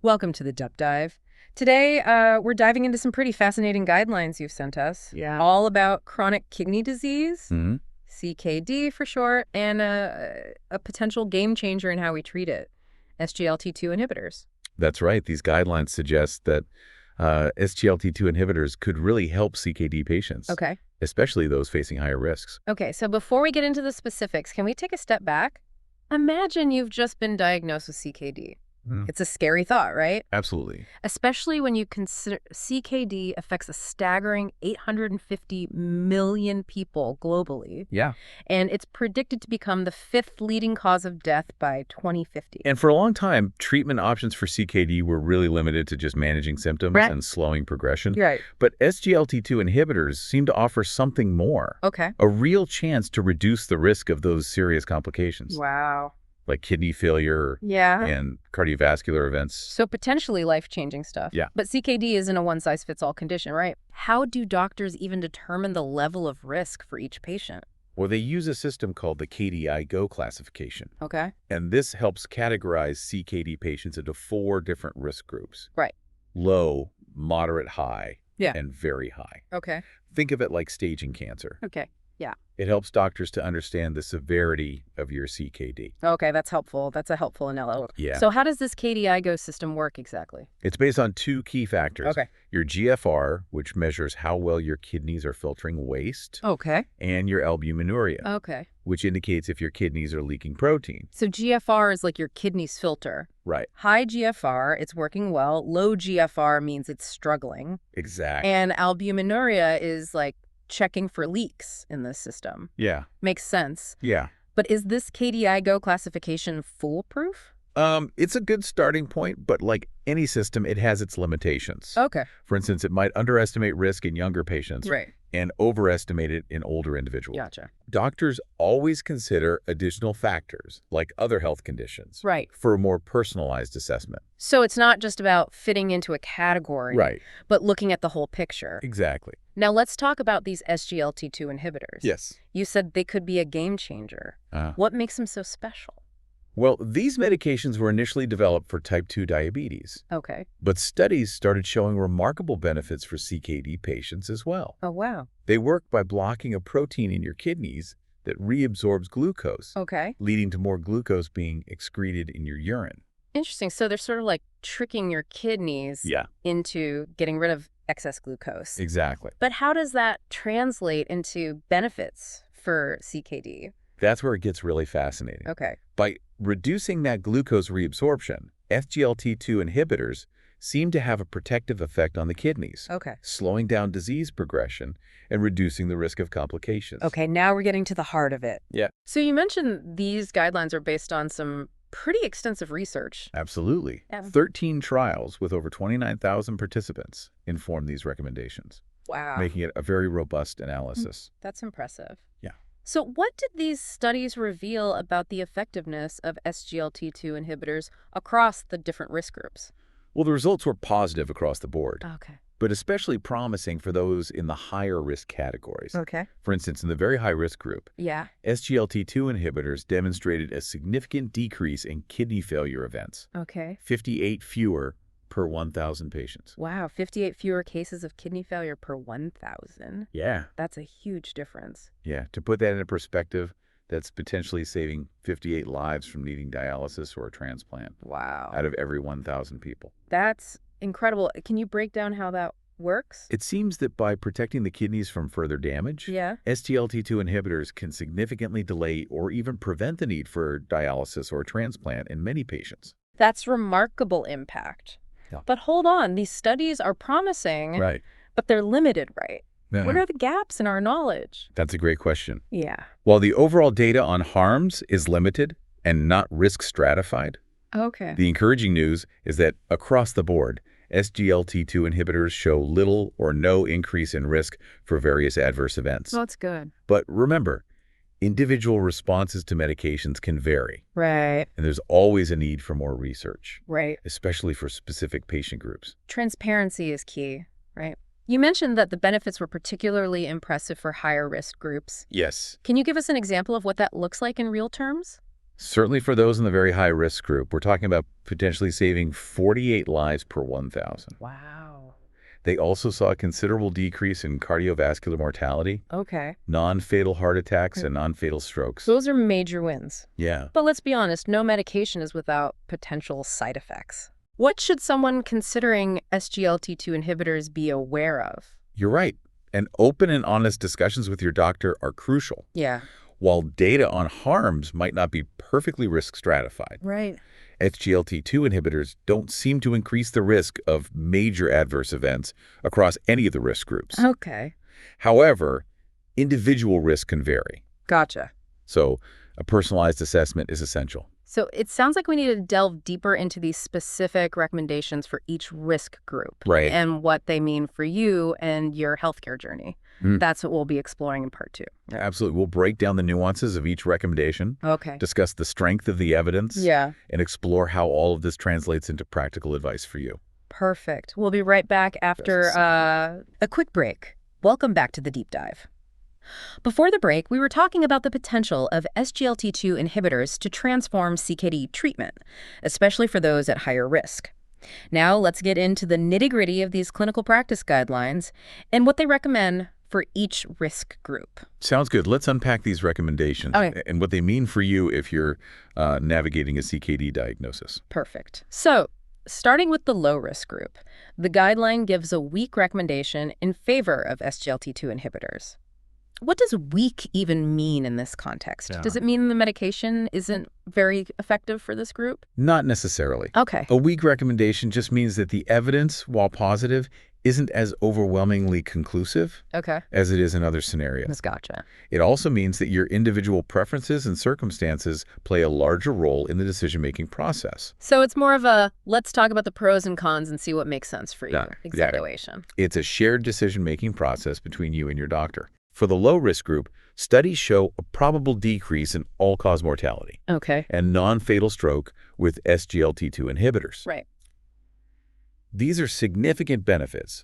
Welcome to the Deep Dive. Today, we're diving into some pretty fascinating guidelines you've sent us. Yeah. All about chronic kidney disease, hmm CKD for short, and a potential game changer in how we treat it, SGLT-2 inhibitors. That's right. These guidelines suggest that SGLT-2 inhibitors could really help CKD patients, Okay. especially those facing higher risks. Okay, so before we get into the specifics, can we take a step back? Imagine you've just been diagnosed with CKD. Mm. It's a scary thought, right? Absolutely. Especially when you consider CKD affects a staggering 850 million people globally, Yeah. and it's predicted to become the fifth leading cause of death by 2050. And for a long time, treatment options for CKD were really limited to just managing symptoms Right. and slowing progression. Right. But SGLT-2 inhibitors seem to offer something more, Okay. a real chance to reduce the risk of those serious complications, Wow. like kidney failure Yeah. and cardiovascular events. So potentially life-changing stuff. Yeah. But CKD isn't a one-size-fits-all condition, right? How do doctors even determine the level of risk for each patient? Well, they use a system called the KDIGO classification. Okay. And this helps categorize CKD patients into 4 different risk groups. Right. Low, moderate, high, Yeah. and very high. Okay. Think of it like staging cancer. Okay. Yeah. It helps doctors to understand the severity of your CKD. Okay, that's helpful. That's a helpful analogy. Yeah. So how does this KDIGO system work exactly? It's based on 2 key factors. Okay. Your GFR, which measures how well your kidneys are filtering waste, Okay. and your albuminuria, Okay. which indicates if your kidneys are leaking protein. So GFR is like your kidney's filter. Right. High GFR, it's working well. Low GFR means it's struggling. Exactly. And albuminuria is like checking for leaks in the system. Yeah. Makes sense. Yeah. But is this KDIGO classification foolproof? It's a good starting point, but like any system, it has its limitations. Okay. For instance, it might underestimate risk in younger patients Right. and overestimate it in older individuals. Gotcha. Doctors always consider additional factors, like other health conditions, Right. for a more personalized assessment. So it's not just about fitting into a category, Right. but looking at the whole picture. Exactly. Now let's talk about these SGLT-2 inhibitors. Yes. You said they could be a game changer. What makes them so special? Well, these medications were initially developed for type 2 diabetes, Okay. but studies started showing remarkable benefits for CKD patients as well. Oh, wow. They work by blocking a protein in your kidneys that reabsorbs glucose, Okay. leading to more glucose being excreted in your urine. Interesting. So they're sort of like tricking your kidneys Yeah, into getting rid of excess glucose. exactly. But how does that translate into benefits for CKD? That's where it gets really fascinating. Okay. By reducing that glucose reabsorption, SGLT-2 inhibitors seem to have a protective effect on the kidneys, Okay. slowing down disease progression and reducing the risk of complications. Okay, now we're getting to the heart of it. Yeah. So you mentioned these guidelines are based on some pretty extensive research. Absolutely. Yeah. 13 trials with over 29,000 participants inform these recommendations, Wow. making it a very robust analysis. That's impressive. Yeah. So what did these studies reveal about the effectiveness of SGLT-2 inhibitors across the different risk groups? Well, the results were positive across the board, Okay. but especially promising for those in the higher risk categories. Okay. For instance, in the very high risk group, Yeah. SGLT-2 inhibitors demonstrated a significant decrease in kidney failure events, Okay. 58 fewer per 1,000 patients. Wow, 58 fewer cases of kidney failure per 1,000. Yeah. That's a huge difference. Yeah. To put that into perspective, that's potentially saving 58 lives from needing dialysis or a transplant Wow. out of every 1,000 people. That's incredible. Can you break down how that works? It seems that by protecting the kidneys from further damage, Yeah. SGLT-2 inhibitors can significantly delay or even prevent the need for dialysis or transplant in many patients. That's remarkable impact. Yeah. But hold on, these studies are promising, Right. but they're limited, right? What are the gaps in our knowledge? That's a great question. Yeah. While the overall data on harms is limited and not risk stratified, Okay. the encouraging news is that across the board, SGLT-2 inhibitors show little or no increase in risk for various adverse events. Well, that's good. But remember, individual responses to medications can vary, Right. and there's always a need for more research, Right. especially for specific patient groups. Transparency is key, right? You mentioned that the benefits were particularly impressive for higher risk groups. Yes. Can you give us an example of what that looks like in real terms? Certainly for those in the very high-risk group, we're talking about potentially saving 48 lives per 1,000. Wow. They also saw a considerable decrease in cardiovascular mortality, Okay. non-fatal heart attacks, Hmm. and non-fatal strokes. Those are major wins. Yeah, But let's be honest, no medication is without potential side effects. What should someone considering SGLT2 inhibitors be aware of? you're right. And open and honest discussions with your doctor are crucial. Yeah. While data on harms might not be perfectly risk stratified, Right. SGLT2 inhibitors don't seem to increase the risk of major adverse events across any of the risk groups. Okay. However, individual risk can vary. Gotcha. So a personalized assessment is essential. So it sounds like we need to delve deeper into these specific recommendations for each risk group Right. and what they mean for you and your healthcare journey. Mm. That's what we'll be exploring in part 2. Absolutely. We'll break down the nuances of each recommendation, Okay. discuss the strength of the evidence, Yeah. and explore how all of this translates into practical advice for you. Perfect. We'll be right back after a quick break. Welcome back to the deep dive. Before the break, we were talking about the potential of SGLT2 inhibitors to transform CKD treatment, especially for those at higher risk. Now let's get into the nitty-gritty of these clinical practice guidelines and what they recommend for each risk group. Sounds good. Let's unpack these recommendations and what they mean for you if you're navigating a CKD diagnosis. Perfect. So, starting with the low-risk group, the guideline gives a weak recommendation in favor of SGLT2 inhibitors. What does weak even mean in this context? Yeah. Does it mean the medication isn't very effective for this group? Not necessarily. Okay. A weak recommendation just means that the evidence, while positive, isn't as overwhelmingly conclusive Okay. as it is in other scenarios. Gotcha. It also means that your individual preferences and circumstances play a larger role in the decision-making process. So it's more of a let's talk about the pros and cons and see what makes sense for you Yeah, evaluation. It's a shared decision-making process between you and your doctor. For the low-risk group, studies show a probable decrease in all-cause mortality Okay. and non-fatal stroke with SGLT2 inhibitors. Right. These are significant benefits,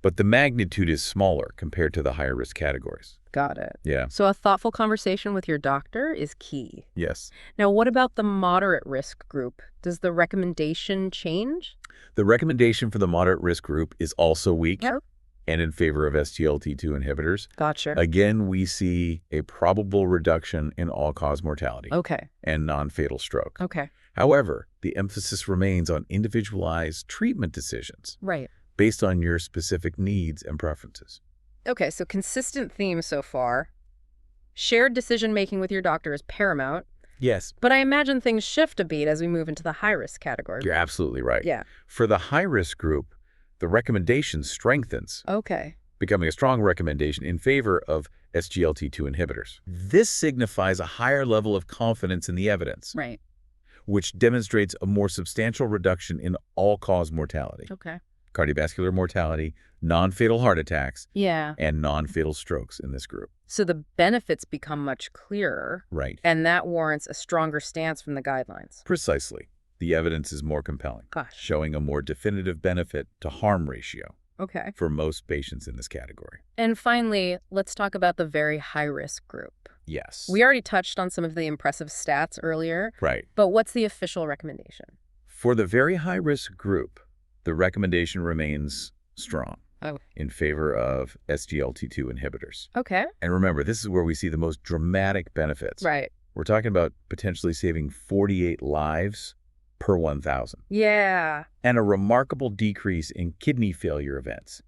but the magnitude is smaller compared to the higher risk categories. Got it. Yeah. So a thoughtful conversation with your doctor is key. Yes. Now, what about the moderate risk group? Does the recommendation change? The recommendation for the moderate risk group is also weak Yep. and in favor of SGLT2 inhibitors. Gotcha. Again, we see a probable reduction in all-cause mortality Okay. and non-fatal stroke. Okay. However, the emphasis remains on individualized treatment decisions Right. based on your specific needs and preferences. Okay, so consistent theme so far. Shared decision-making with your doctor is paramount, Yes, but I imagine things shift a beat as we move into the high-risk category. you're absolutely right. Yeah. For the high-risk group, the recommendation strengthens, Okay. becoming a strong recommendation in favor of SGLT2 inhibitors. This signifies a higher level of confidence in the evidence, Right. which demonstrates a more substantial reduction in all-cause mortality, Okay. cardiovascular mortality, non-fatal heart attacks, Yeah. and non-fatal strokes in this group. So the benefits become much clearer, Right. and that warrants a stronger stance from the guidelines. Precisely. The evidence is more compelling, Gosh. showing a more definitive benefit to harm ratio Okay. for most patients in this category. And finally, let's talk about the very high-risk group. Yes. We already touched on some of the impressive stats earlier, Right. but what's the official recommendation? For the very high-risk group, the recommendation remains strong Oh. in favor of SGLT2 inhibitors. Okay. And remember, this is where we see the most dramatic benefits. Right. We're talking about potentially saving 48 lives per 1,000 Yeah. and a remarkable decrease in kidney failure events,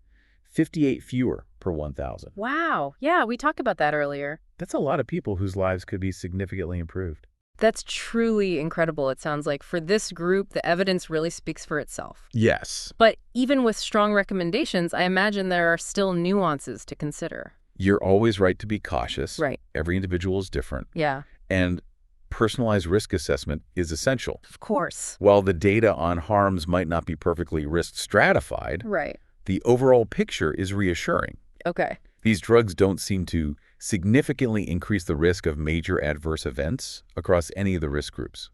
58 fewer per 1,000. Wow. Yeah, we talked about that earlier. That's a lot of people whose lives could be significantly improved. That's truly incredible, it sounds like. For this group, the evidence really speaks for itself. Yes. But even with strong recommendations, I imagine there are still nuances to consider. You're always right to be cautious. Right. Every individual is different. Yeah. And personalized risk assessment is essential. Of course. While the data on harms might not be perfectly risk stratified, Right. the overall picture is reassuring. Okay. These drugs don't seem to significantly increase the risk of major adverse events across any of the risk groups.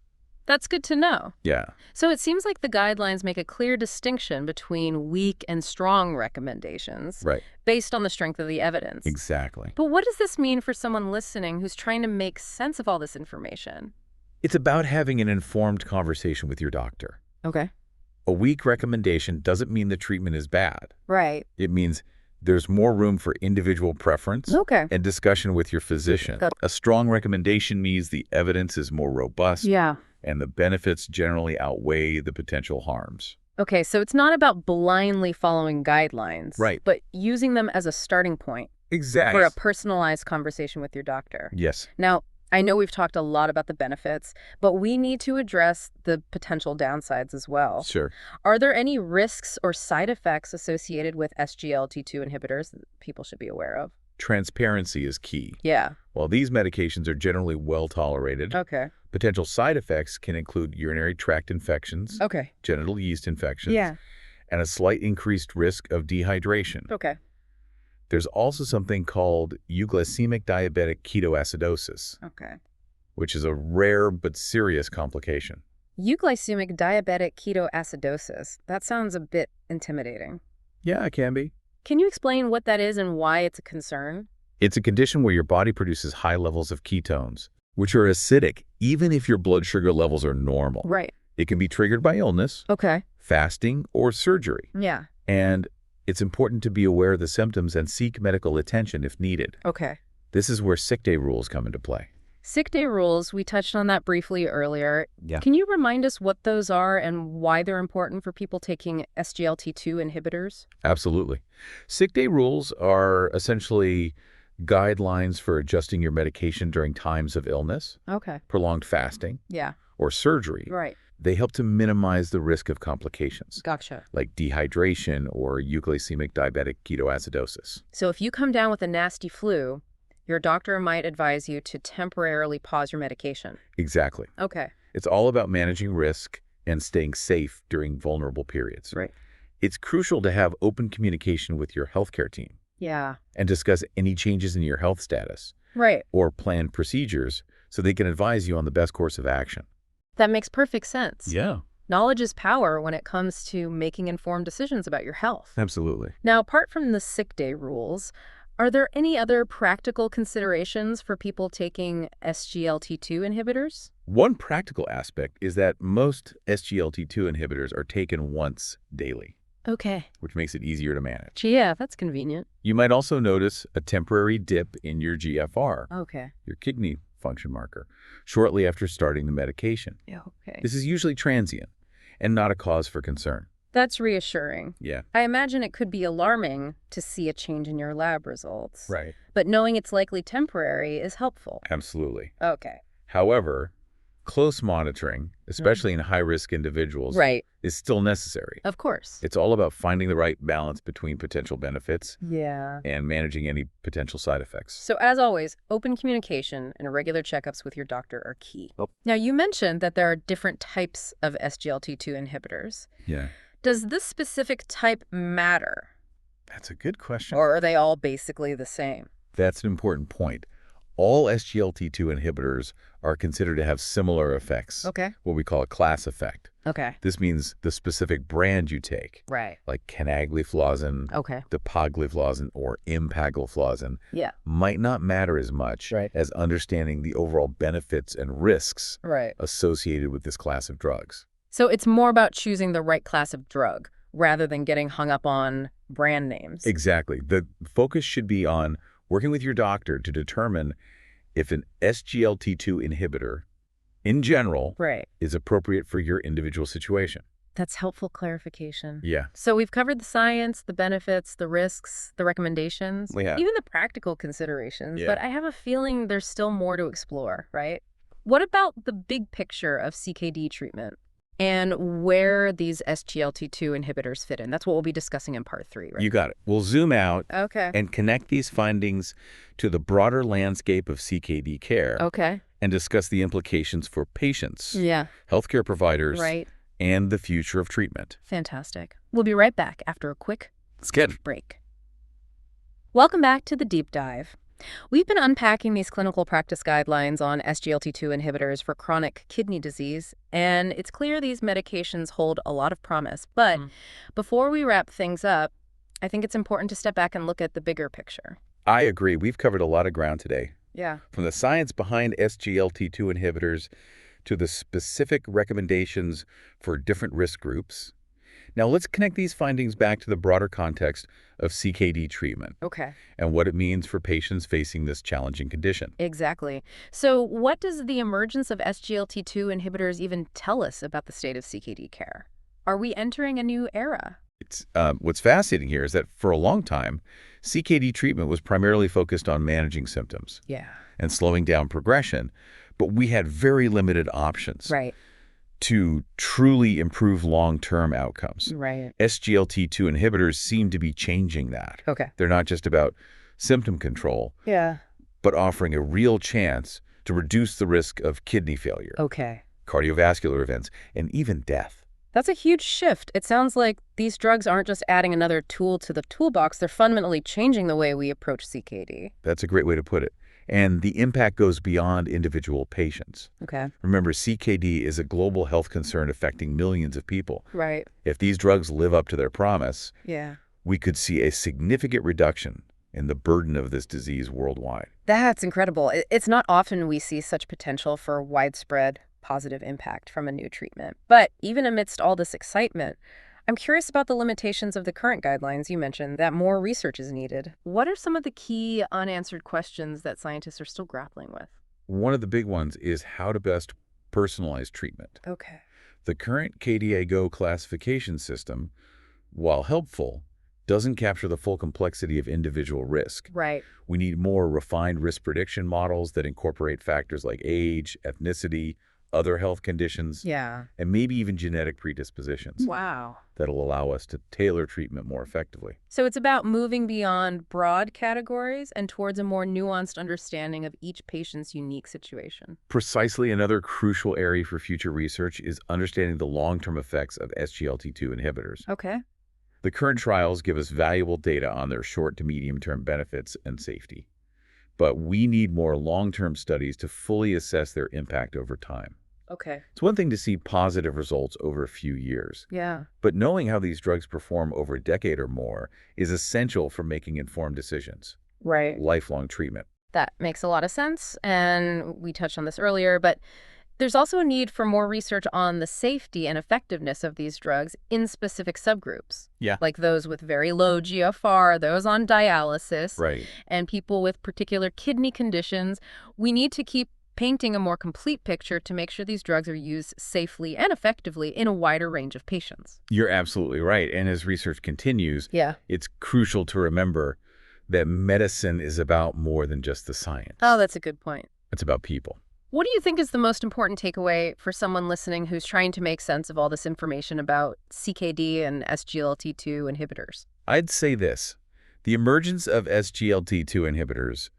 That's good to know. Yeah. So it seems like the guidelines make a clear distinction between weak and strong recommendations Right. based on the strength of the evidence. Exactly. But what does this mean for someone listening who's trying to make sense of all this information? It's about having an informed conversation with your doctor. Okay. A weak recommendation doesn't mean the treatment is bad. Right. It means there's more room for individual preference Okay. and discussion with your physician. Got A strong recommendation means the evidence is more robust Yeah. and the benefits generally outweigh the potential harms. Okay, so it's not about blindly following guidelines, Right. but using them as a starting point Exactly. for a personalized conversation with your doctor. Yes. Now, I know we've talked a lot about the benefits, but we need to address the potential downsides as well. Sure. Are there any risks or side effects associated with SGLT2 inhibitors that people should be aware of? Transparency is key. Yeah. While these medications are generally well tolerated, Okay. potential side effects can include urinary tract infections, Okay. genital yeast infections, Yeah. and a slight increased risk of dehydration. Okay. There's also something called euglycemic diabetic ketoacidosis, Okay. which is a rare but serious complication. Euglycemic diabetic ketoacidosis. That sounds a bit intimidating. Yeah, it can be. Can you explain what that is and why it's a concern? It's a condition where your body produces high levels of ketones, which are acidic even if your blood sugar levels are normal. Right. It can be triggered by illness, Okay. fasting, or surgery. Yeah. And it's important to be aware of the symptoms and seek medical attention if needed. Okay. This is where sick day rules come into play. Sick day rules, we touched on that briefly earlier. Yeah. Can you remind us what those are and why they're important for people taking SGLT2 inhibitors? Absolutely. Sick day rules are essentially guidelines for adjusting your medication during times of illness, Okay. prolonged fasting, Yeah. or surgery. Right. They help to minimize the risk of complications, Gotcha. like dehydration or euglycemic diabetic ketoacidosis. So if you come down with a nasty flu, your doctor might advise you to temporarily pause your medication. Exactly. Okay. It's all about managing risk and staying safe during vulnerable periods. Right. It's crucial to have open communication with your healthcare team Yeah. and discuss any changes in your health status Right. or planned procedures so they can advise you on the best course of action. That makes perfect sense. Yeah, Knowledge is power when it comes to making informed decisions about your health. absolutely. Now, apart from the sick day rules, are there any other practical considerations for people taking SGLT2 inhibitors? One practical aspect is that most SGLT2 inhibitors are taken once daily, Okay. which makes it easier to manage. Yeah, that's convenient. You might also notice a temporary dip in your GFR, Okay. your kidney function marker, shortly after starting the medication. Yeah, okay. This is usually transient and not a cause for concern. That's reassuring. Yeah. I imagine it could be alarming to see a change in your lab results. Right. But knowing it's likely temporary is helpful. Absolutely. Okay. However, close monitoring, especially in high-risk individuals, Right. is still necessary. Of course. It's all about finding the right balance between potential benefits Yeah. and managing any potential side effects. So as always, open communication and regular checkups with your doctor are key. Oh. Now, you mentioned that there are different types of SGLT2 inhibitors. Yeah. Does this specific type matter? That's a good question. Or are they all basically the same? That's an important point. All SGLT2 inhibitors are considered to have similar effects, Okay. what we call a class effect. Okay. This means the specific brand you take, Right. like canagliflozin, Okay. dapagliflozin, or empagliflozin, Yeah. might not matter as much Right. as understanding the overall benefits and risks Right. associated with this class of drugs. So it's more about choosing the right class of drug rather than getting hung up on brand names. Exactly. The focus should be on working with your doctor to determine if an SGLT2 inhibitor, in general, Right. is appropriate for your individual situation. That's helpful clarification. Yeah. So we've covered the science, the benefits, the risks, the recommendations, We have. even the practical considerations, Yeah. but I have a feeling there's still more to explore, right? What about the big picture of CKD treatment and where these SGLT2 inhibitors fit in? That's what we'll be discussing in part 3, right? You got it. We'll zoom out Okay. and connect these findings to the broader landscape of CKD care Okay. and discuss the implications for patients, Yeah. healthcare providers, Right. and the future of treatment. Fantastic. We'll be right back after a quick Let's get it. break. Welcome back to the Deep Dive. We've been unpacking these clinical practice guidelines on SGLT2 inhibitors for chronic kidney disease, and it's clear these medications hold a lot of promise. But before we wrap things up, I think it's important to step back and look at the bigger picture. I agree. We've covered a lot of ground today. Yeah. From the science behind SGLT2 inhibitors to the specific recommendations for different risk groups. Now, let's connect these findings back to the broader context of CKD treatment Okay. and what it means for patients facing this challenging condition. Exactly. So what does the emergence of SGLT2 inhibitors even tell us about the state of CKD care? Are we entering a new era? What's fascinating here is that for a long time, CKD treatment was primarily focused on managing symptoms Yeah. and slowing down progression, but we had very limited options Right. to truly improve long-term outcomes. Right. SGLT2 inhibitors seem to be changing that. Okay. They're not just about symptom control, Yeah. but offering a real chance to reduce the risk of kidney failure, Okay. cardiovascular events, and even death. That's a huge shift. It sounds like these drugs aren't just adding another tool to the toolbox, they're fundamentally changing the way we approach CKD. That's a great way to put it. And the impact goes beyond individual patients. Okay. Remember, CKD is a global health concern affecting millions of people. Right. If these drugs live up to their promise, Yeah. we could see a significant reduction in the burden of this disease worldwide. That's incredible. It's not often we see such potential for widespread positive impact from a new treatment. But even amidst all this excitement, I'm curious about the limitations of the current guidelines. You mentioned that more research is needed. What are some of the key unanswered questions that scientists are still grappling with? One of the big ones is how to best personalize treatment. Okay. The current KDIGO classification system, while helpful, doesn't capture the full complexity of individual risk. Right. We need more refined risk prediction models that incorporate factors like age, ethnicity, other health conditions, Yeah. and maybe even genetic predispositions Wow. that'll allow us to tailor treatment more effectively. So it's about moving beyond broad categories and towards a more nuanced understanding of each patient's unique situation. Precisely, another crucial area for future research is understanding the long-term effects of SGLT2 inhibitors. Okay. The current trials give us valuable data on their short to medium-term benefits and safety. But we need more long-term studies to fully assess their impact over time. Okay. It's one thing to see positive results over a few years, Yeah. but knowing how these drugs perform over a decade or more is essential for making informed decisions. Right. Lifelong treatment. That makes a lot of sense, and we touched on this earlier, but there's also a need for more research on the safety and effectiveness of these drugs in specific subgroups. Yeah. Like those with very low GFR, those on dialysis, Right. and people with particular kidney conditions. We need to keep painting a more complete picture to make sure these drugs are used safely and effectively in a wider range of patients. You're absolutely right. And as research continues, Yeah. it's crucial to remember that medicine is about more than just the science. Oh, that's a good point. It's about people. What do you think is the most important takeaway for someone listening who's trying to make sense of all this information about CKD and SGLT2 inhibitors? I'd say this. The emergence of SGLT2 inhibitors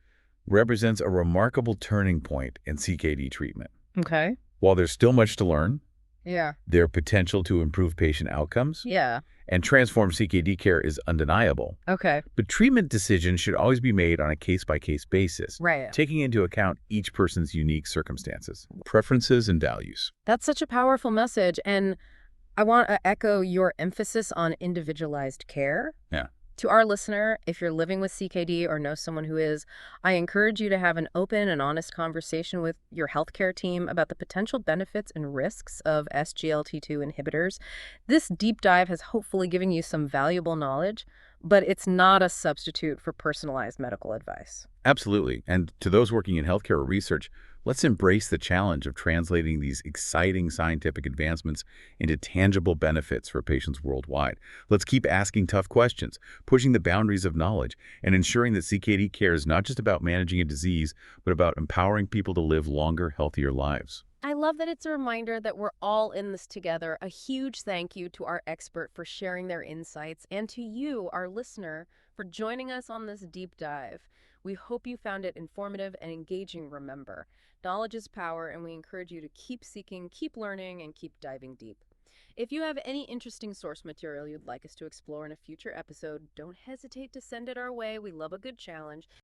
represents a remarkable turning point in CKD treatment. Okay. While there's still much to learn, Yeah. their potential to improve patient outcomes Yeah. and transform CKD care is undeniable. Okay. But treatment decisions should always be made on a case-by-case basis, Right. taking into account each person's unique circumstances, preferences, and values. That's such a powerful message. And I want to echo your emphasis on individualized care. Yeah. To our listener, if you're living with CKD or know someone who is, I encourage you to have an open and honest conversation with your healthcare team about the potential benefits and risks of SGLT2 inhibitors. This deep dive has hopefully given you some valuable knowledge, but it's not a substitute for personalized medical advice. Absolutely. And to those working in healthcare or research, let's embrace the challenge of translating these exciting scientific advancements into tangible benefits for patients worldwide. Let's keep asking tough questions, pushing the boundaries of knowledge, and ensuring that CKD care is not just about managing a disease, but about empowering people to live longer, healthier lives. I love that it's a reminder that we're all in this together. A huge thank you to our expert for sharing their insights and to you, our listener, for joining us on this deep dive. We hope you found it informative and engaging. Remember, knowledge is power, and we encourage you to keep seeking, keep learning, and keep diving deep. If you have any interesting source material you'd like us to explore in a future episode, don't hesitate to send it our way. We love a good challenge.